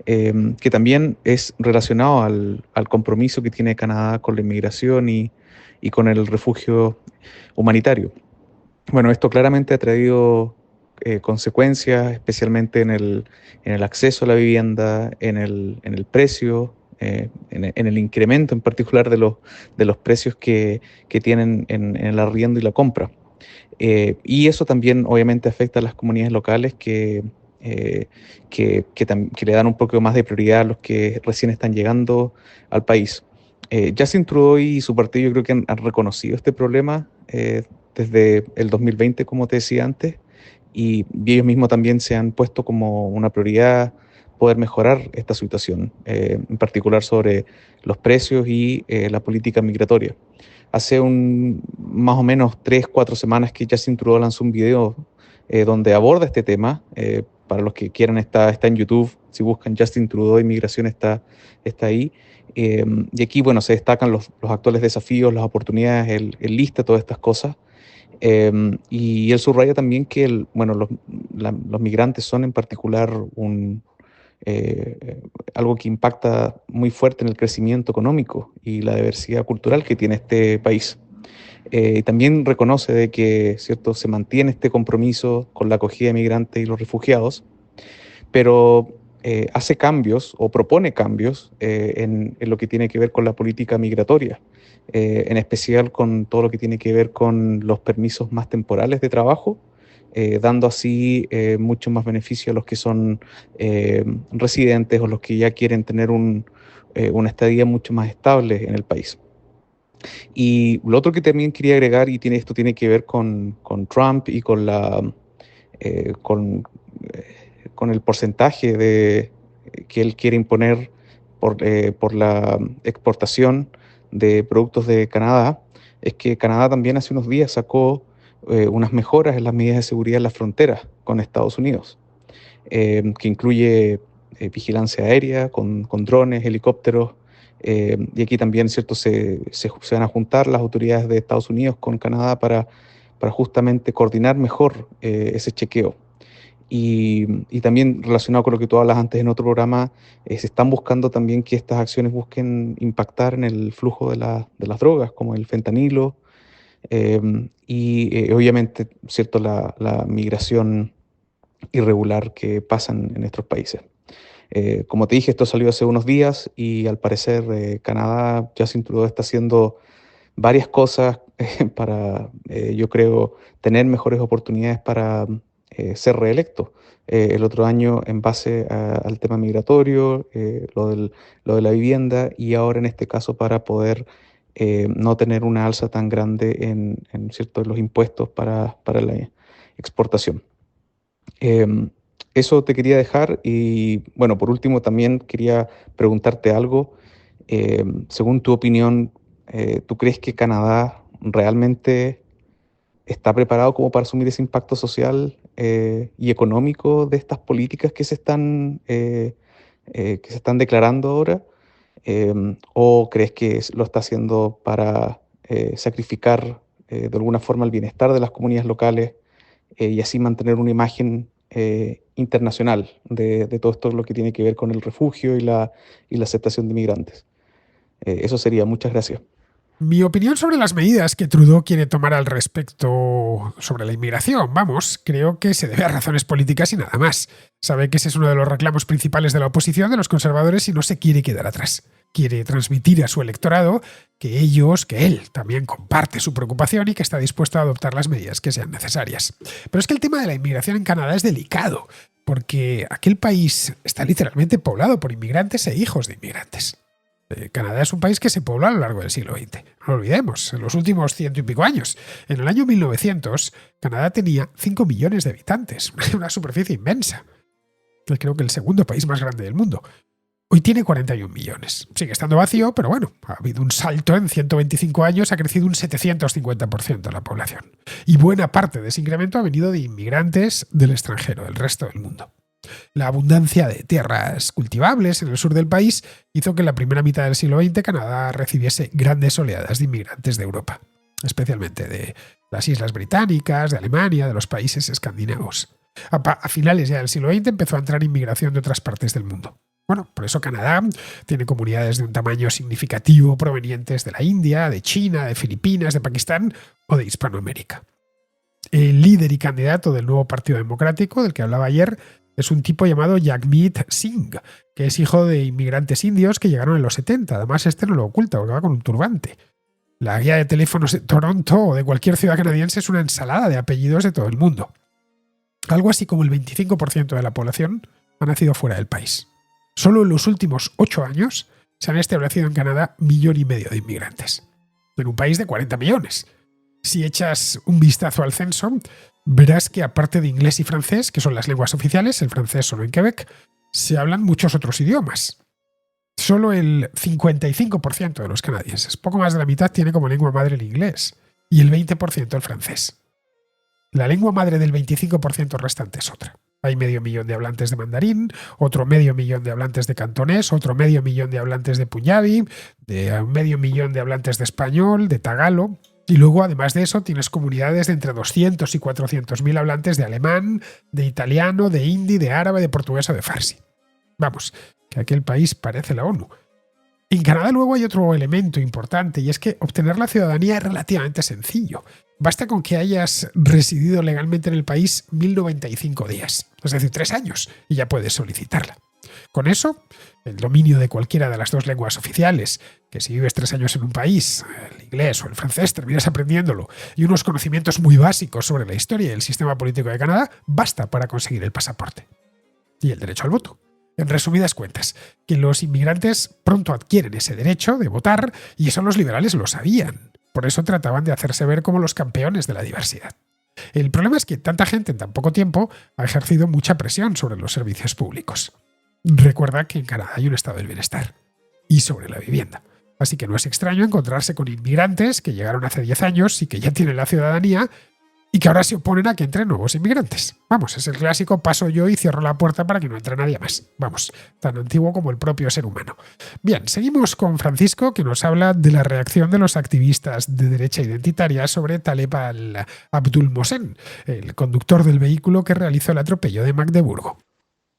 que también es relacionado al compromiso que tiene Canadá con la inmigración y con el refugio humanitario. Bueno, esto claramente ha traído consecuencias, especialmente en el acceso a la vivienda, en el precio, en el incremento en particular de los precios que tienen en el arriendo y la compra. Y eso también obviamente afecta a las comunidades locales eh, que le dan un poco más de prioridad a los que recién están llegando al país. Justin Trudeau y su partido yo creo que han reconocido este problema desde el 2020, como te decía antes, y ellos mismos también se han puesto como una prioridad poder mejorar esta situación, en particular sobre los precios y la política migratoria. Hace más o menos 3, 4 semanas que Justin Trudeau lanzó un video donde aborda este tema. Para los que quieran, está en YouTube. Si buscan Justin Trudeau inmigración, está ahí. Y aquí, bueno, se destacan los actuales desafíos, las oportunidades, él lista todas estas cosas. Y él subraya también que bueno, los migrantes son en particular algo que impacta muy fuerte en el crecimiento económico y la diversidad cultural que tiene este país. También reconoce de que, ¿cierto?, se mantiene este compromiso con la acogida de migrantes y los refugiados, pero hace cambios o propone cambios en lo que tiene que ver con la política migratoria, en especial con todo lo que tiene que ver con los permisos más temporales de trabajo, dando así mucho más beneficio a los que son residentes o los que ya quieren tener una estadía mucho más estable en el país. Y lo otro que también quería agregar, y esto tiene que ver con Trump y eh, con, con el porcentaje que él quiere imponer por la exportación de productos de Canadá, es que Canadá también hace unos días sacó unas mejoras en las medidas de seguridad en las fronteras con Estados Unidos, que incluye vigilancia aérea con drones, helicópteros, y aquí también, ¿cierto?, se van a juntar las autoridades de Estados Unidos con Canadá para justamente coordinar mejor ese chequeo. Y también relacionado con lo que tú hablas antes en otro programa, se están buscando también que estas acciones busquen impactar en el flujo de las drogas, como el fentanilo, y obviamente, ¿cierto?, la migración irregular que pasan en nuestros países. Como te dije, esto salió hace unos días y al parecer Canadá ya sin duda está haciendo varias cosas para, yo creo, tener mejores oportunidades para ser reelecto el otro año en base al tema migratorio, lo de la vivienda y ahora en este caso para poder no tener una alza tan grande en los impuestos para la exportación. Em, Eso te quería dejar y bueno, por último también quería preguntarte algo. Según tu opinión, ¿tú crees que Canadá realmente está preparado como para asumir ese impacto social y económico de estas políticas que se están declarando ahora? ¿O crees que lo está haciendo para sacrificar de alguna forma el bienestar de las comunidades locales y así mantener una imagen internacional de todo esto lo que tiene que ver con el refugio y la aceptación de migrantes? Eso sería. Muchas gracias. Mi opinión sobre las medidas que Trudeau quiere tomar al respecto sobre la inmigración, vamos, creo que se debe a razones políticas y nada más. Sabe que ese es uno de los reclamos principales de la oposición, de los conservadores, y no se quiere quedar atrás. Quiere transmitir a su electorado que él también comparte su preocupación y que está dispuesto a adoptar las medidas que sean necesarias. Pero es que el tema de la inmigración en Canadá es delicado, porque aquel país está literalmente poblado por inmigrantes e hijos de inmigrantes. Canadá es un país que se pobló a lo largo del siglo XX. No lo olvidemos, en los últimos ciento y pico años. En el año 1900, Canadá tenía 5 millones de habitantes, una superficie inmensa. Creo que el segundo país más grande del mundo. Hoy tiene 41 millones. Sigue estando vacío, pero bueno, ha habido un salto en 125 años, ha crecido un 750% la población. Y buena parte de ese incremento ha venido de inmigrantes del extranjero, del resto del mundo. La abundancia de tierras cultivables en el sur del país hizo que en la primera mitad del siglo XX Canadá recibiese grandes oleadas de inmigrantes de Europa, especialmente de las Islas Británicas, de Alemania, de los países escandinavos. A finales ya del siglo XX empezó a entrar inmigración de otras partes del mundo. Bueno, por eso Canadá tiene comunidades de un tamaño significativo provenientes de la India, de China, de Filipinas, de Pakistán o de Hispanoamérica. El líder y candidato del nuevo Partido Democrático, del que hablaba ayer, es un tipo llamado Jagmeet Singh, que es hijo de inmigrantes indios que llegaron en los 70. Además, este no lo oculta, porque va con un turbante. La guía de teléfonos de Toronto o de cualquier ciudad canadiense es una ensalada de apellidos de todo el mundo. Algo así como el 25% de la población ha nacido fuera del país. Solo en los últimos 8 años se han establecido en Canadá 1,5 millones de inmigrantes. En un país de 40 millones. Si echas un vistazo al censo, verás que aparte de inglés y francés, que son las lenguas oficiales, el francés solo en Quebec, se hablan muchos otros idiomas. Solo el 55% de los canadienses, poco más de la mitad, tiene como lengua madre el inglés y el 20% el francés. La lengua madre del 25% restante es otra. Hay 500,000 de hablantes de mandarín, otro 500,000 de hablantes de cantonés, otro 500,000 de hablantes de punjabi, de 500,000 de hablantes de español, de tagalo. Y luego, además de eso, tienes comunidades de entre 200 y 400,000 hablantes de alemán, de italiano, de hindi, de árabe, de portugués o de farsi. Vamos, que aquel país parece la ONU. En Canadá luego hay otro elemento importante y es que obtener la ciudadanía es relativamente sencillo. Basta con que hayas residido legalmente en el país 1.095 días, es decir, 3 años, y ya puedes solicitarla. Con eso, el dominio de cualquiera de las dos lenguas oficiales, que si vives 3 años en un país, el inglés o el francés, terminas aprendiéndolo, y unos conocimientos muy básicos sobre la historia y el sistema político de Canadá, basta para conseguir el pasaporte. Y el derecho al voto. En resumidas cuentas, que los inmigrantes pronto adquieren ese derecho de votar, y eso los liberales lo sabían. Por eso trataban de hacerse ver como los campeones de la diversidad. El problema es que tanta gente en tan poco tiempo ha ejercido mucha presión sobre los servicios públicos. Recuerda que en Canadá hay un estado del bienestar y sobre la vivienda. Así que no es extraño encontrarse con inmigrantes que llegaron hace 10 años y que ya tienen la ciudadanía y que ahora se oponen a que entren nuevos inmigrantes. Vamos, es el clásico paso yo y cierro la puerta para que no entre nadie más. Vamos, tan antiguo como el propio ser humano. Bien, seguimos con Francisco, que nos habla de la reacción de los activistas de derecha identitaria sobre Taleb al-Abdul Mohsen, el conductor del vehículo que realizó el atropello de Magdeburgo.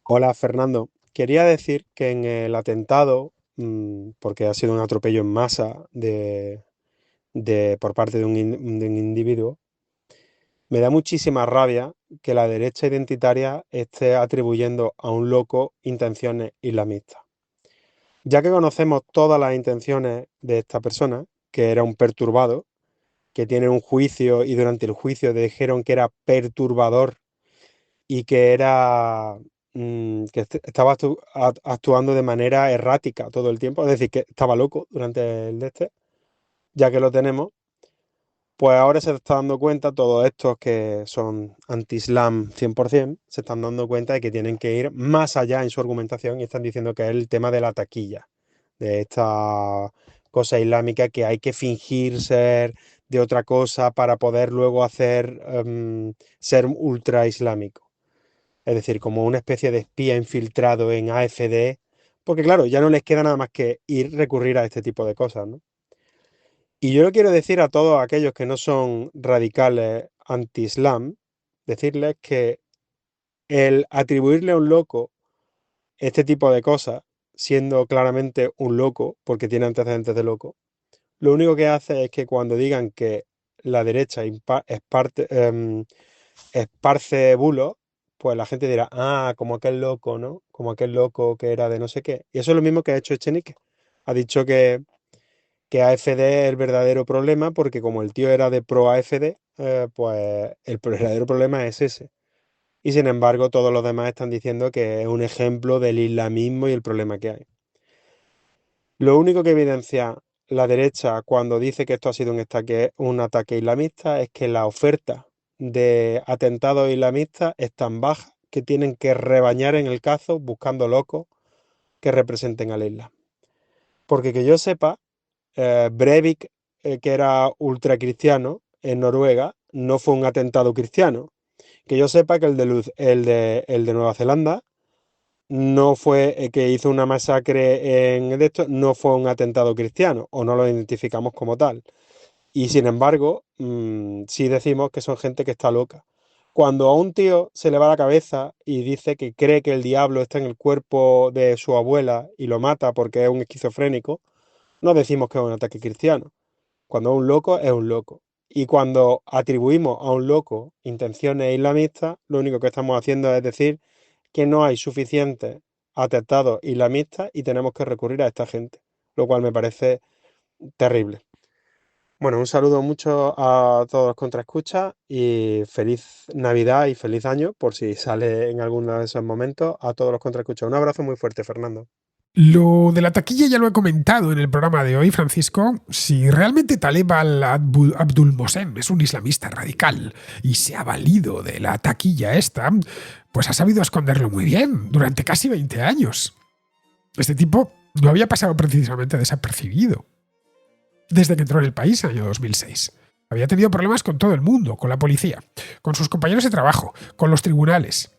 Hola, Fernando. Quería decir que en el atentado, porque ha sido un atropello en masa por parte de un individuo, me da muchísima rabia que la derecha identitaria esté atribuyendo a un loco intenciones islamistas. Ya que conocemos todas las intenciones de esta persona, que era un perturbado, que tiene un juicio y durante el juicio dijeron que era perturbador y que era que estaba actuando de manera errática todo el tiempo, es decir, que estaba loco durante el ya que lo tenemos, pues ahora se está dando cuenta, todos estos que son anti-islam 100%, se están dando cuenta de que tienen que ir más allá en su argumentación y están diciendo que es el tema de la taquilla, de esta cosa islámica que hay que fingir ser de otra cosa para poder luego hacer ser ultra islámico. Es decir, como una especie de espía infiltrado en AFD, porque claro, ya no les queda nada más que recurrir a este tipo de cosas, ¿no? Y yo le quiero decir a todos aquellos que no son radicales anti-islam, decirles que el atribuirle a un loco este tipo de cosas, siendo claramente un loco, porque tiene antecedentes de loco, lo único que hace es que cuando digan que la derecha esparce bulos, pues la gente dirá, ah, como aquel loco, ¿no? Como aquel loco que era de no sé qué. Y eso es lo mismo que ha hecho Echenique. Ha dicho que AfD es el verdadero problema, porque como el tío era de pro AfD, pues el verdadero problema es ese. Y sin embargo, todos los demás están diciendo que es un ejemplo del islamismo y el problema que hay. Lo único que evidencia la derecha cuando dice que esto ha sido un ataque islamista es que la oferta de atentados islamistas es tan baja que tienen que rebañar en el cazo buscando locos que representen al Islam. Porque que yo sepa, Breivik, que era ultracristiano en Noruega, no fue un atentado cristiano. Que yo sepa que el de Nueva Zelanda no fue, que hizo una masacre en esto, no fue un atentado cristiano, o no lo identificamos como tal. Y sin embargo, sí decimos que son gente que está loca. Cuando a un tío se le va la cabeza y dice que cree que el diablo está en el cuerpo de su abuela y lo mata porque es un esquizofrénico, no decimos que es un ataque cristiano. Cuando es un loco, es un loco. Y cuando atribuimos a un loco intenciones islamistas, lo único que estamos haciendo es decir que no hay suficientes atentados islamistas y tenemos que recurrir a esta gente, lo cual me parece terrible. Bueno, un saludo mucho a todos los contraescuchas y feliz Navidad y feliz año, por si sale en alguno de esos momentos, a todos los contraescuchas. Un abrazo muy fuerte, Fernando. Lo de la taquilla ya lo he comentado en el programa de hoy, Francisco. Si realmente Taleb al-Abdul Mohsen es un islamista radical y se ha valido de la taquilla esta, pues ha sabido esconderlo muy bien durante casi 20 años. Este tipo no había pasado precisamente desapercibido desde que entró en el país en el año 2006. Había tenido problemas con todo el mundo, con la policía, con sus compañeros de trabajo, con los tribunales.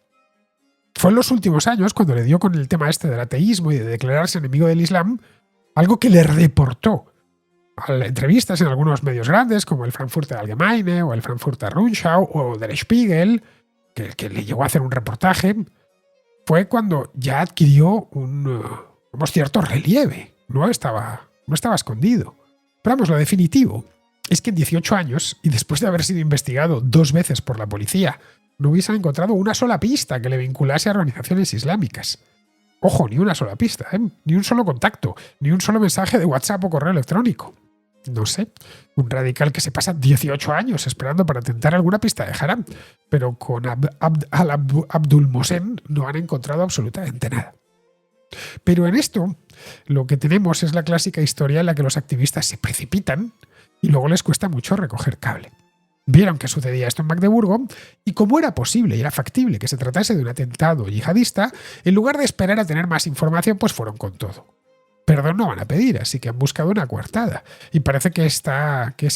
Fue en los últimos años cuando le dio con el tema este del ateísmo y de declararse enemigo del Islam, algo que le reportó a entrevistas en algunos medios grandes como el Frankfurter Allgemeine o el Frankfurter Rundschau o Der Spiegel, que le llegó a hacer un reportaje, fue cuando ya adquirió un cierto relieve. No estaba escondido. Pero vamos, lo definitivo es que en 18 años, y después de haber sido investigado 2 veces por la policía, no hubiesen encontrado una sola pista que le vinculase a organizaciones islámicas. Ojo, ni una sola pista, ni un solo contacto, ni un solo mensaje de WhatsApp o correo electrónico. No sé, un radical que se pasa 18 años esperando para tentar alguna pista de haram, pero con Abdul Mohsen no han encontrado absolutamente nada. Pero en esto, lo que tenemos es la clásica historia en la que los activistas se precipitan y luego les cuesta mucho recoger cable. Vieron que sucedía esto en Magdeburgo y como era posible y era factible que se tratase de un atentado yihadista, en lugar de esperar a tener más información, pues fueron con todo. Perdón no van a pedir, así que han buscado una coartada. Y parece que es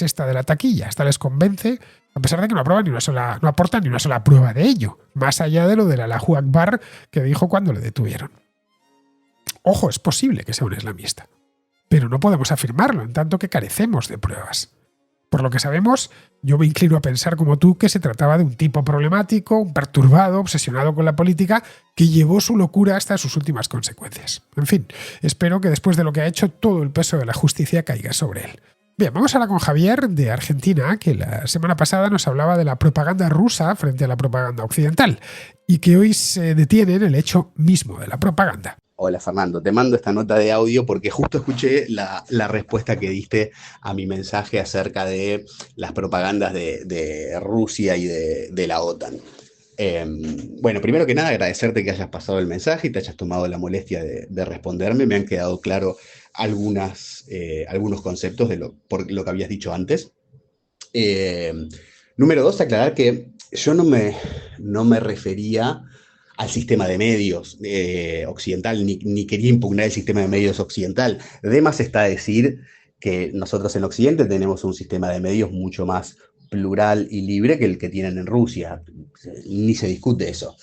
esta de la taquilla. Esta les convence, a pesar de que no aportan ni una sola prueba de ello, más allá de lo del Allahu Akbar que dijo cuando le detuvieron. Ojo, es posible que sea un islamista, pero no podemos afirmarlo en tanto que carecemos de pruebas. Por lo que sabemos, yo me inclino a pensar como tú que se trataba de un tipo problemático, un perturbado, obsesionado con la política, que llevó su locura hasta sus últimas consecuencias. En fin, espero que después de lo que ha hecho, todo el peso de la justicia caiga sobre él. Bien, vamos ahora con Javier de Argentina, que la semana pasada nos hablaba de la propaganda rusa frente a la propaganda occidental, y que hoy se detiene en el hecho mismo de la propaganda. Hola Fernando, te mando esta nota de audio porque justo escuché la respuesta que diste a mi mensaje acerca de las propagandas de Rusia y de la OTAN. Bueno, primero que nada agradecerte que hayas pasado el mensaje y te hayas tomado la molestia de responderme. Me han quedado claro algunos conceptos por lo que habías dicho antes. Número 2, aclarar que yo no me refería al sistema de medios occidental, ni quería impugnar el sistema de medios occidental. De más está decir que nosotros en Occidente tenemos un sistema de medios mucho más plural y libre que el que tienen en Rusia. Ni se discute eso.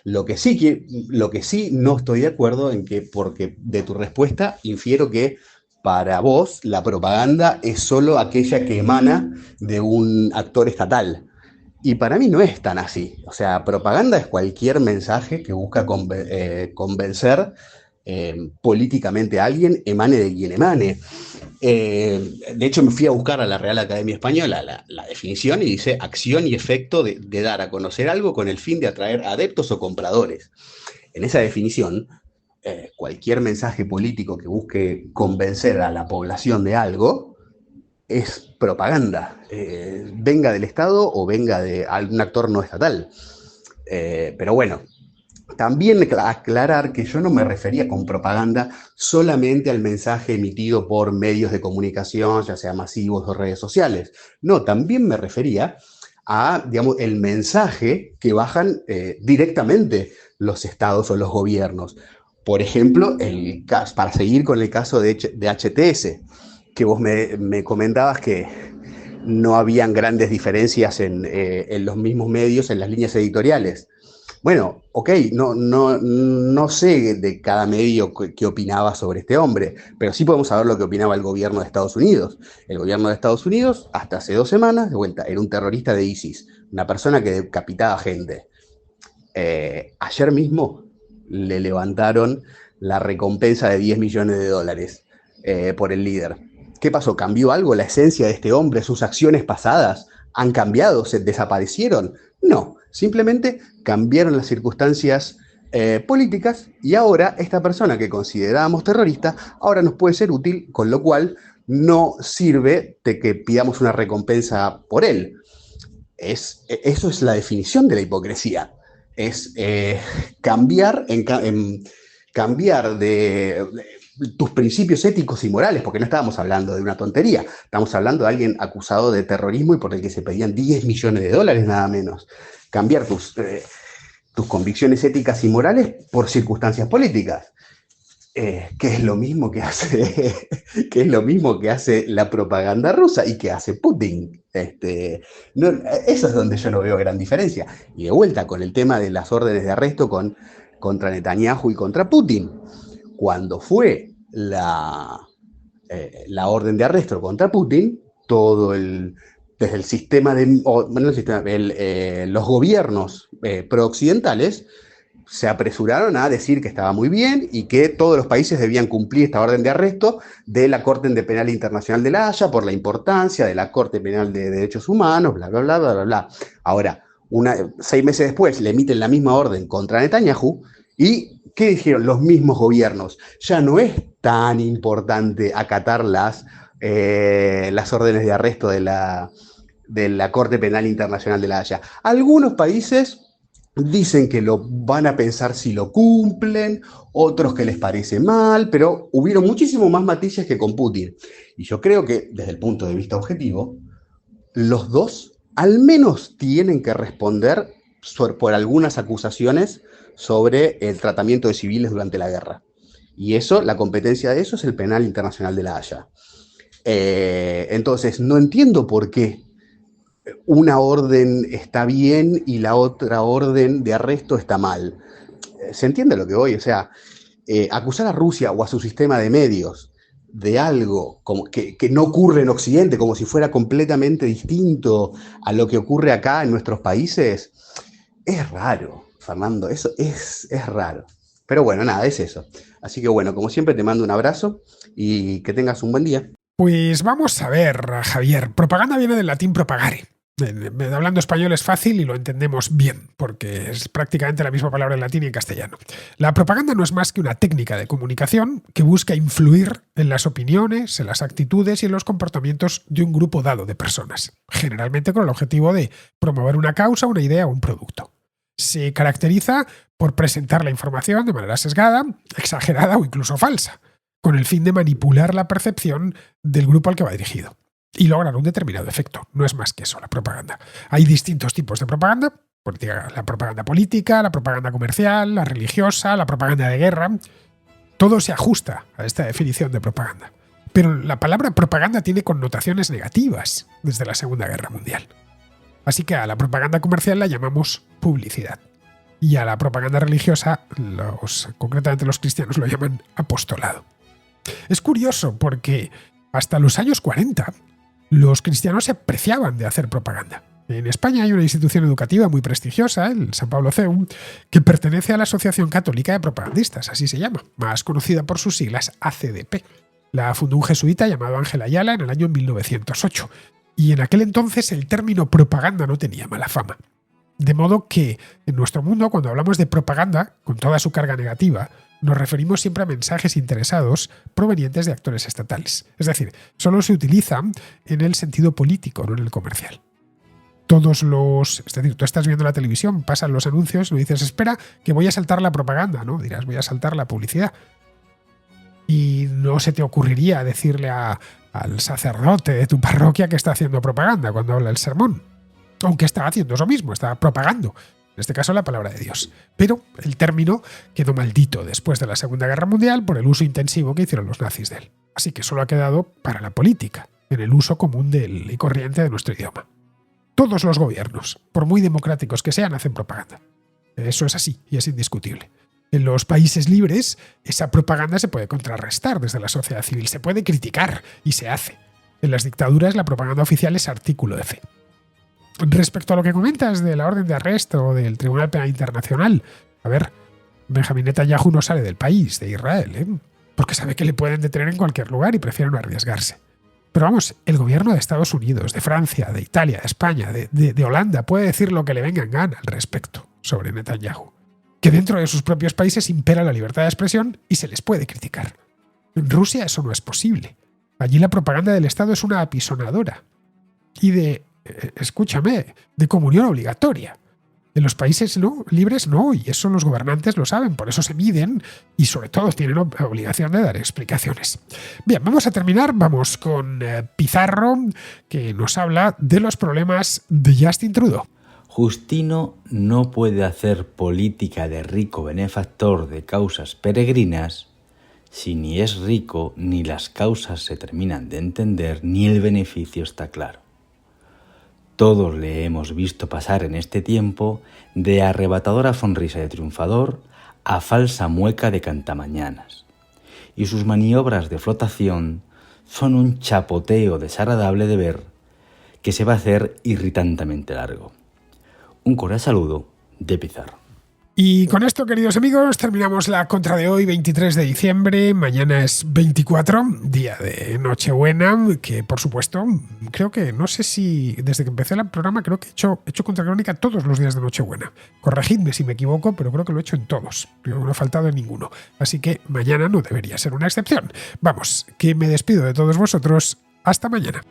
Lo que sí no estoy de acuerdo en que, porque de tu respuesta infiero que para vos la propaganda es solo aquella que emana de un actor estatal. Y para mí no es tan así. O sea, propaganda es cualquier mensaje que busca convencer políticamente a alguien, emane de quien emane. De hecho, me fui a buscar a la Real Academia Española la definición y dice acción y efecto de dar a conocer algo con el fin de atraer adeptos o compradores. En esa definición, cualquier mensaje político que busque convencer a la población de algo es propaganda, venga del Estado o venga de algún actor no estatal. Pero bueno, también aclarar que yo no me refería con propaganda solamente al mensaje emitido por medios de comunicación, ya sea masivos o redes sociales. No, también me refería a, digamos, el mensaje que bajan directamente los estados o los gobiernos. Por ejemplo, para seguir con el caso de HTS, que vos me comentabas que no habían grandes diferencias en los mismos medios, en las líneas editoriales. Bueno, ok, no sé de cada medio qué opinaba sobre este hombre, pero sí podemos saber lo que opinaba el gobierno de Estados Unidos. El gobierno de Estados Unidos, hasta hace 2 semanas, de vuelta, era un terrorista de ISIS, una persona que decapitaba gente. Ayer mismo le levantaron la recompensa de $10 millones por el líder. ¿Qué pasó? ¿Cambió algo la esencia de este hombre? ¿Sus acciones pasadas han cambiado? ¿Se desaparecieron? No, simplemente cambiaron las circunstancias políticas y ahora esta persona que considerábamos terrorista ahora nos puede ser útil, con lo cual no sirve de que pidamos una recompensa por él. Eso es la definición de la hipocresía. Es cambiar de tus principios éticos y morales, porque no estábamos hablando de una tontería, estamos hablando de alguien acusado de terrorismo y por el que se pedían $10 millones, nada menos. Cambiar tus convicciones éticas y morales por circunstancias políticas, que es lo mismo que hace la propaganda rusa y que hace Putin. Eso es donde yo no veo gran diferencia. Y de vuelta con el tema de las órdenes de arresto contra Netanyahu y contra Putin. Cuando fue la orden de arresto contra Putin, desde el sistema los gobiernos prooccidentales se apresuraron a decir que estaba muy bien y que todos los países debían cumplir esta orden de arresto de la Corte Penal Internacional de la Haya por la importancia de la Corte Penal de Derechos Humanos, bla, bla, bla, bla, bla, bla. Ahora, 6 meses después le emiten la misma orden contra Netanyahu y ¿qué dijeron los mismos gobiernos? Ya no es tan importante acatar las órdenes de arresto de la Corte Penal Internacional de la Haya. Algunos países dicen que lo van a pensar si lo cumplen, otros que les parece mal, pero hubieron muchísimo más matices que con Putin. Y yo creo que, desde el punto de vista objetivo, los dos al menos tienen que responder por algunas acusaciones sobre el tratamiento de civiles durante la guerra. Y eso, la competencia de eso es el Penal Internacional de la Haya. Entonces, no entiendo por qué una orden está bien y la otra orden de arresto está mal. ¿Se entiende lo que voy? O sea, acusar a Rusia o a su sistema de medios de algo como que no ocurre en Occidente, como si fuera completamente distinto a lo que ocurre acá en nuestros países, es raro, Fernando, eso es raro. Pero bueno, nada, es eso. Así que bueno, como siempre te mando un abrazo y que tengas un buen día. Pues vamos a ver, Javier. Propaganda viene del latín propagare. Hablando español es fácil y lo entendemos bien, porque es prácticamente la misma palabra en latín y en castellano. La propaganda no es más que una técnica de comunicación que busca influir en las opiniones, en las actitudes y en los comportamientos de un grupo dado de personas, generalmente con el objetivo de promover una causa, una idea o un producto. Se caracteriza por presentar la información de manera sesgada, exagerada o incluso falsa, con el fin de manipular la percepción del grupo al que va dirigido y lograr un determinado efecto. No es más que eso, la propaganda. Hay distintos tipos de propaganda: la propaganda política, la propaganda comercial, la religiosa, la propaganda de guerra. Todo se ajusta a esta definición de propaganda. Pero la palabra propaganda tiene connotaciones negativas desde la Segunda Guerra Mundial. Así que a la propaganda comercial la llamamos publicidad. Y a la propaganda religiosa, concretamente los cristianos, lo llaman apostolado. Es curioso porque hasta los años 40 los cristianos se apreciaban de hacer propaganda. En España hay una institución educativa muy prestigiosa, el San Pablo CEU, que pertenece a la Asociación Católica de Propagandistas, así se llama, más conocida por sus siglas ACDP. La fundó un jesuita llamado Ángel Ayala en el año 1908, y en aquel entonces el término propaganda no tenía mala fama. De modo que en nuestro mundo, cuando hablamos de propaganda, con toda su carga negativa, nos referimos siempre a mensajes interesados provenientes de actores estatales. Es decir, solo se utilizan en el sentido político, no en el comercial. Es decir, tú estás viendo la televisión, pasan los anuncios, y dices, espera, que voy a saltar la propaganda, ¿no? Dirás, voy a saltar la publicidad. Y no se te ocurriría decirle al sacerdote de tu parroquia que está haciendo propaganda cuando habla el sermón. Aunque está haciendo eso mismo, está propagando. En este caso, la palabra de Dios. Pero el término quedó maldito después de la Segunda Guerra Mundial por el uso intensivo que hicieron los nazis de él. Así que solo ha quedado para la política, en el uso común y corriente de nuestro idioma. Todos los gobiernos, por muy democráticos que sean, hacen propaganda. Eso es así y es indiscutible. En los países libres, esa propaganda se puede contrarrestar desde la sociedad civil, se puede criticar y se hace. En las dictaduras, la propaganda oficial es artículo de fe. Respecto a lo que comentas de la orden de arresto o del Tribunal Penal Internacional, a ver, Benjamín Netanyahu no sale del país, de Israel, porque sabe que le pueden detener en cualquier lugar y prefiere no arriesgarse. Pero vamos, el gobierno de Estados Unidos, de Francia, de Italia, de España, de Holanda puede decir lo que le venga en gana al respecto sobre Netanyahu. Que dentro de sus propios países impera la libertad de expresión y se les puede criticar. En Rusia eso no es posible. Allí la propaganda del Estado es una apisonadora. Y de comunión obligatoria. En los países libres no, y eso los gobernantes lo saben, por eso se miden y sobre todo tienen obligación de dar explicaciones. Bien, vamos a terminar, vamos con Pizarro, que nos habla de los problemas de Justin Trudeau. Justino no puede hacer política de rico benefactor de causas peregrinas si ni es rico, ni las causas se terminan de entender, ni el beneficio está claro. Todos le hemos visto pasar en este tiempo de arrebatadora sonrisa de triunfador a falsa mueca de cantamañanas. Y sus maniobras de flotación son un chapoteo desagradable de ver que se va a hacer irritantemente largo. Un cordial saludo de Pizarro. Y con esto, queridos amigos, terminamos la contra de hoy, 23 de diciembre. Mañana es 24, día de Nochebuena, que por supuesto, creo que, no sé si desde que empecé el programa, creo que he hecho Contracrónica todos los días de Nochebuena. Corregidme si me equivoco, pero creo que lo he hecho en todos. Creo que no he faltado en ninguno. Así que mañana no debería ser una excepción. Vamos, que me despido de todos vosotros. Hasta mañana.